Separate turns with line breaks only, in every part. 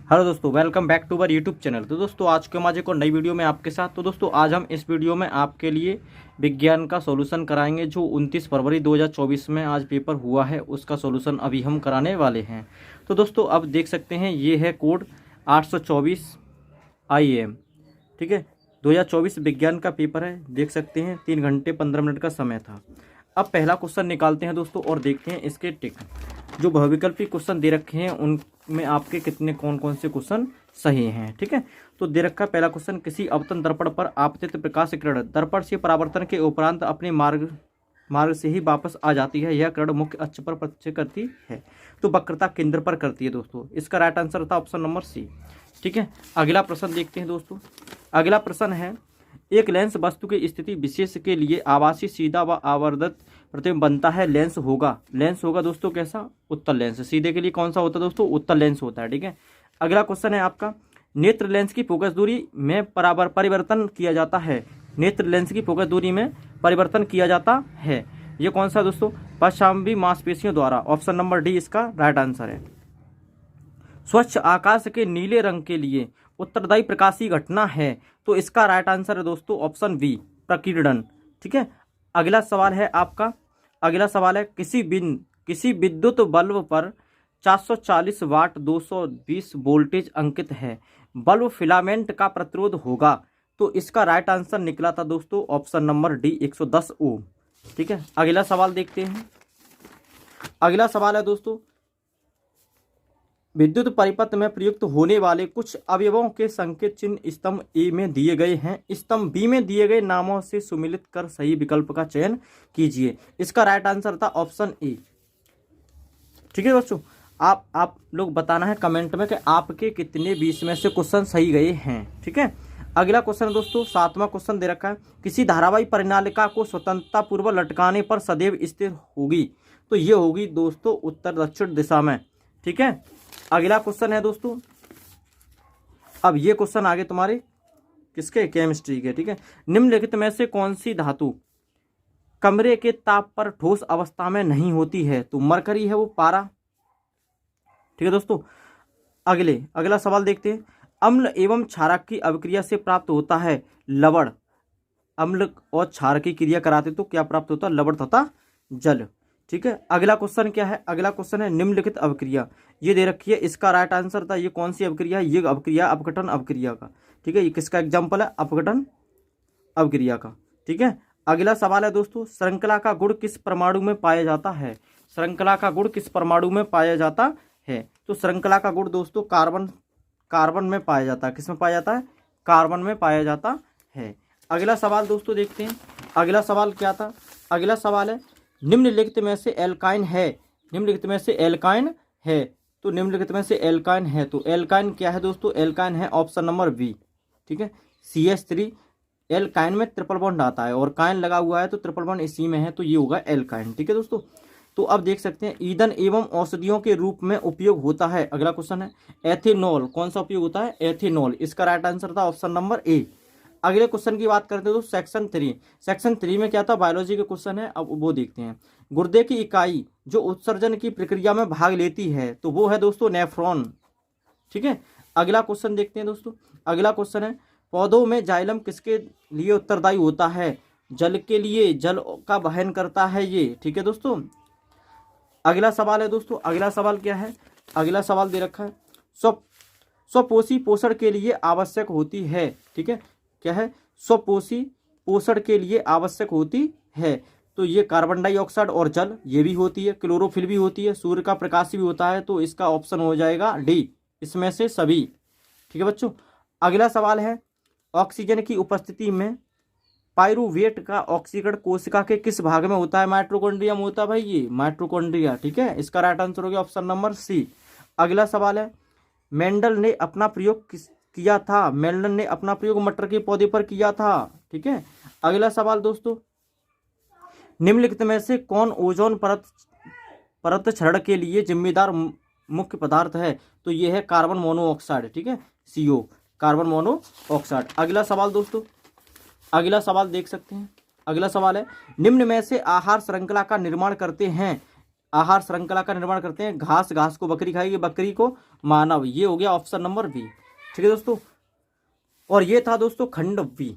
Hello दोस्तों, welcome back to our YouTube channel. तो दोस्तों आज के आज एक और नई वीडियो में आपके साथ। तो दोस्तों आज हम इस वीडियो में आपके लिए विज्ञान का सॉल्यूशन कराएंगे जो 29 फरवरी 2024 में आज पेपर हुआ है, उसका सॉल्यूशन अभी हम कराने वाले हैं। तो दोस्तों अब देख सकते हैं ये है कोड 824 IAM, ठीक है। 2024 विज्ञान का पेपर है, देख सकते हैं 3 घंटे 15 मिनट का समय था। अब पहला क्वेश्चन निकालते हैं दोस्तों और देखते हैं इसके टिक। जो बहुविकल्पी क्वेश्चन दे रखे हैं उनमें आपके कितने कौन कौन से क्वेश्चन सही हैं, ठीक है। तो दे रखा पहला क्वेश्चन, किसी अवतन दर्पण पर आपतित प्रकाश किरण दर्पण से परावर्तन के उपरांत अपने मार्ग से ही वापस आ जाती है। यह किरण मुख्य अक्ष पर प्रतिच्छेद करती है तो वक्रता केंद्र पर करती है दोस्तों। इसका राइट आंसर था ऑप्शन नंबर सी, ठीक है। अगला प्रश्न देखते हैं दोस्तों। अगला प्रश्न है, एक लेंस वस्तु की स्थिति विशेष के लिए आभासी सीधा व आवर्धित प्रतिबिंब बनता है। लेंस होगा दोस्तों कैसा? उत्तल लेंस। सीधे के लिए कौन सा होता है दोस्तों? उत्तल लेंस होता है, ठीक है। अगला क्वेश्चन है आपका, नेत्र लेंस की फोकस दूरी में परिवर्तन किया जाता है। नेत्र लेंस की फोकस दूरी में परिवर्तन किया जाता है, ये कौन सा दोस्तों? पश्चामी मांसपेशियों द्वारा। ऑप्शन नंबर डी इसका राइट आंसर है। स्वच्छ आकाश के नीले रंग के लिए उत्तरदायी प्रकाशीय घटना है तो इसका राइट आंसर है दोस्तों ऑप्शन बी, प्रकीर्णन, ठीक है। अगला सवाल है आपका, अगला सवाल है, किसी विद्युत बल्ब पर 440 वाट 220 वोल्टेज अंकित है। बल्ब फिलामेंट का प्रतिरोध होगा तो इसका राइट आंसर निकला था दोस्तों ऑप्शन नंबर डी, 110 ओम, ठीक है। अगला सवाल देखते हैं। अगला सवाल है दोस्तों, विद्युत परिपथ में प्रयुक्त होने वाले कुछ अवयवों के संकेत चिन्ह स्तंभ ए में दिए गए हैं। स्तंभ बी में दिए गए नामों से सुमिलित कर सही विकल्प का चयन कीजिए। इसका राइट आंसर था ऑप्शन ए, ठीक है दोस्तों। आप लोग बताना है कमेंट में कि आपके कितने 20 में से क्वेश्चन सही गए हैं, ठीक है। अगला क्वेश्चन दोस्तों, 7वां क्वेश्चन दे रखा है, किसी धारावाही परिनालिका को स्वतंत्रता पूर्वक लटकाने पर सदैव स्थिर होगी तो ये होगी दोस्तों उत्तर दक्षिण दिशा में, ठीक है। अगला क्वेश्चन है दोस्तों, अब ये क्वेश्चन आगे तुम्हारे किसके? केमिस्ट्री के, ठीक है। निम्नलिखित में से कौन सी धातु कमरे के ताप पर ठोस अवस्था में नहीं होती है? तो मरकरी है वो, पारा, ठीक है दोस्तों। अगला सवाल देखते हैं, अम्ल एवं क्षारक की अभिक्रिया से प्राप्त होता है लवण। अम्ल और क्षारक की क्रिया कराते तो क्या प्राप्त होता है? लवण तथा जल, ठीक है। अगला क्वेश्चन क्या है? अगला क्वेश्चन है, निम्नलिखित अभिक्रिया ये दे रखी है, इसका राइट आंसर था, ये कौन सी अभिक्रिया है? ये अभिक्रिया अपघटन अभिक्रिया का, ठीक है। ये किसका एग्जाम्पल है? अपघटन अभिक्रिया का, ठीक है। अगला सवाल है दोस्तों, श्रृंखला का गुण किस परमाणु में पाया जाता है? श्रृंखला का गुण किस परमाणु में पाया जाता है? तो श्रृंखला का गुण दोस्तों कार्बन में पाया जाता है। किस में पाया जाता है? कार्बन में पाया जाता है। अगला सवाल दोस्तों देखते हैं। अगला सवाल क्या था? अगला सवाल है, निम्नलिखित में से एल्काइन है। निम्नलिखित में से एल्काइन है तो निम्नलिखित में से एल्काइन है तो एल्काइन क्या है दोस्तों? एल्काइन है ऑप्शन नंबर बी, ठीक है, CH3। एल्काइन में ट्रिपल बॉन्ड आता है और काइन लगा हुआ है तो ट्रिपल बॉन्ड इसी में है तो ये होगा एल्काइन, ठीक है दोस्तों। तो अब देख सकते हैं, ईंधन एवं औषधियों के रूप में उपयोग होता है। अगला क्वेश्चन है, एथेनॉल कौन सा उपयोग होता है? एथेनॉल। इसका राइट आंसर था ऑप्शन नंबर ए। अगले क्वेश्चन की बात करते हैं तो सेक्शन 3 में क्या था? बायोलॉजी के क्वेश्चन है, अब वो देखते हैं। गुर्दे की इकाई जो उत्सर्जन की प्रक्रिया में भाग लेती है तो वो है दोस्तों नेफ्रॉन, ठीक है। अगला क्वेश्चन देखते हैं दोस्तों। अगला क्वेश्चन है, पौधों में जाइलम किसके लिए उत्तरदायी होता है? जल के लिए, जल का वहन करता है ये, ठीक है दोस्तों। अगला सवाल है दोस्तों, अगला सवाल क्या है? अगला सवाल दे रखा है, स्वपोषी पोषण के लिए आवश्यक होती है, ठीक है। क्या है? स्वपोषी पोषण के लिए आवश्यक होती है तो ये कार्बन डाइऑक्साइड और जल, ये भी होती है, क्लोरोफिल भी होती है, सूर्य का प्रकाश भी होता है तो इसका ऑप्शन हो जाएगा डी, इसमें से सभी, ठीक है बच्चों। अगला सवाल है, ऑक्सीजन की उपस्थिति में पाइरूवेट का ऑक्सीकरण कोशिका के किस भाग में होता है? माइटोकॉन्ड्रिया में होता है भाई, ये माइटोकॉन्ड्रिया, ठीक है। इसका राइट आंसर हो गया ऑप्शन नंबर सी। अगला सवाल है, मेंडल ने अपना प्रयोग किया था? मेंडल ने अपना प्रयोग मटर के पौधे पर किया था, ठीक है। अगला सवाल दोस्तों, निम्नलिखित में से कौन ओजोन परत क्षरण के लिए जिम्मेदार मुख्य पदार्थ है? तो ये है कार्बन मोनोऑक्साइड, ठीक है, CO, कार्बन मोनोऑक्साइड। अगला सवाल दोस्तों, अगला सवाल देख सकते हैं। अगला सवाल है, निम्न में से आहार श्रृंखला का निर्माण करते हैं आहार श्रृंखला का निर्माण करते हैं? घास, घास को बकरी खाएगी, बकरी को मानव। ये हो गया ऑप्शन नंबर बी। ठीक है दोस्तों, और ये था दोस्तों खंड बी।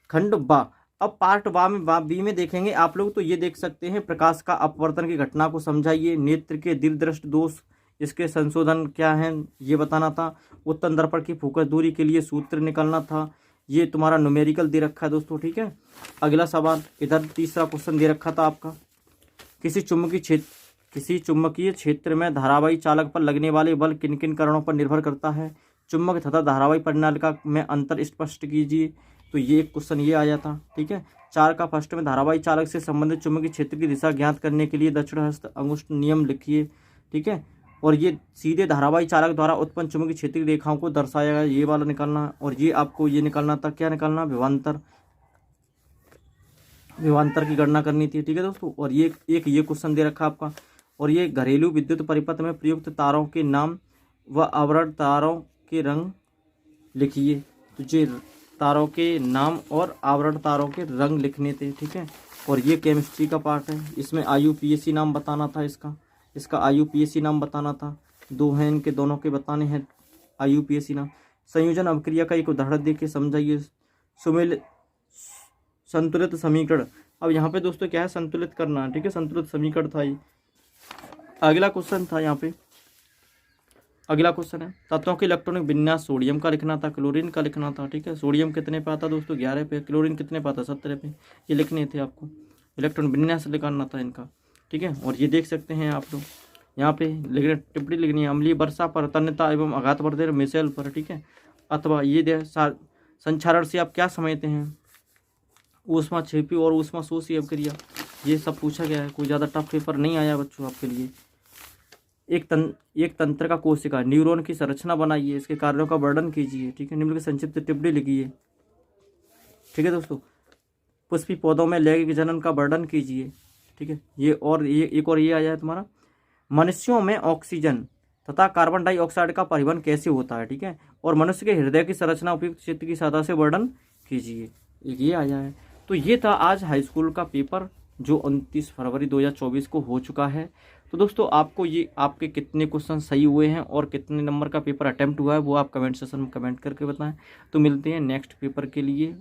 खंड बा। अब पार्ट बी में देखेंगे आप लोग, तो ये देख सकते हैं प्रकाश का अपवर्तन की घटना को समझाइए, नेत्र के दीर्घदृष्टि दोष, इसके संशोधन क्या है ये बताना था, उत्तन दर्पण की फोकस दूरी के लिए सूत्र निकालना था। ये तुम्हारा न्यूमेरिकल दे रखा है दोस्तों। ठीक है, अगला सवाल इधर तीसरा क्वेश्चन दे रखा था आपका, किसी चुंबकीय क्षेत्र में धारावाही चालक पर लगने वाले बल किन किन कारणों पर निर्भर करता है? चुंबक तथा धारावाही परिनालिका में अंतर स्पष्ट कीजिए। तो ये एक क्वेश्चन ये आया था। ठीक है, 4 का फर्स्ट में धारावाही चालक से संबंधित चुंबकीय क्षेत्र की दिशा ज्ञात करने के लिए दक्षिण हस्त अंगुष्ठ नियम लिखिए। ठीक है, और ये सीधे धारावाही चालक द्वारा उत्पन्न चुंबकीय क्षेत्र की रेखाओं को दर्शाया गया, ये वाला निकालना। और ये आपको ये निकालना था, क्या निकालना? विभवांतर की गणना करनी थी। ठीक है दोस्तों, और ये क्वेश्चन दे रखा आपका, और ये घरेलू विद्युत परिपथ में प्रयुक्त तारों के नाम व आवरण तारों के रंग लिखिए। तो ये तारों के नाम और आवरण तारों के रंग लिखने थे। ठीक है, और ये केमिस्ट्री का पार्ट है, इसमें IUPAC नाम बताना था, इसका IUPAC नाम बताना था। 2 हैं इनके, दोनों के बताने हैं IUPAC नाम। संयोजन अभिक्रिया का एक उदाहरण देके समझाइए। संतुलित समीकरण। अब यहाँ पे दोस्तों क्या है? संतुलित करना। ठीक है, संतुलित समीकरण था ये। अगला क्वेश्चन था यहाँ पे, अगला क्वेश्चन है तत्वों के इलेक्ट्रॉनिक विन्यास। सोडियम का लिखना था, क्लोरीन का लिखना था। ठीक है, सोडियम कितने पे आता दोस्तों? 11 पे। क्लोरीन कितने पे आता? 17 पे। ये लिखने थे आपको, इलेक्ट्रॉन विन्यास लिखना था इनका। ठीक है, और ये देख सकते हैं आप लोग यहाँ पे लिखने, टिप्पणी लिखनी है अम्लीय वर्षा पर, तन्यता एवं आघातवर्धक मिसेल पर। ठीक है, अथवा ये संचारण से आप क्या समझते हैं? ऊष्मा क्षेपी और ऊष्मा शोषी अभिक्रिया, ये सब पूछा गया है। कोई ज़्यादा टफ पेपर नहीं आया बच्चों आपके लिए। एक तंत्र का कोशिका, न्यूरॉन की संरचना बनाइए, इसके कार्यों का वर्णन कीजिए। ठीक है, निम्नलिखित संक्षिप्त टिप्पणी लिखिए। ठीक है दोस्तों, पुष्पी पौधों में लैंगिक जनन का वर्णन कीजिए। ठीक है, ये एक और ये आ जाए तुम्हारा, मनुष्यों में ऑक्सीजन तथा कार्बन डाइऑक्साइड का परिवहन कैसे होता है? ठीक है, और मनुष्य के हृदय की संरचना उपयुक्त चित्र की सहायता से वर्णन कीजिए। एक ये आया है। तो ये था आज हाई स्कूल का पेपर जो 29 फरवरी 2024 को हो चुका है। तो दोस्तों आपको ये आपके कितने क्वेश्चन सही हुए हैं और कितने नंबर का पेपर अटेम्प्ट हुआ है वो आप कमेंट सेक्शन में कमेंट करके बताएं। तो मिलते हैं नेक्स्ट पेपर के लिए।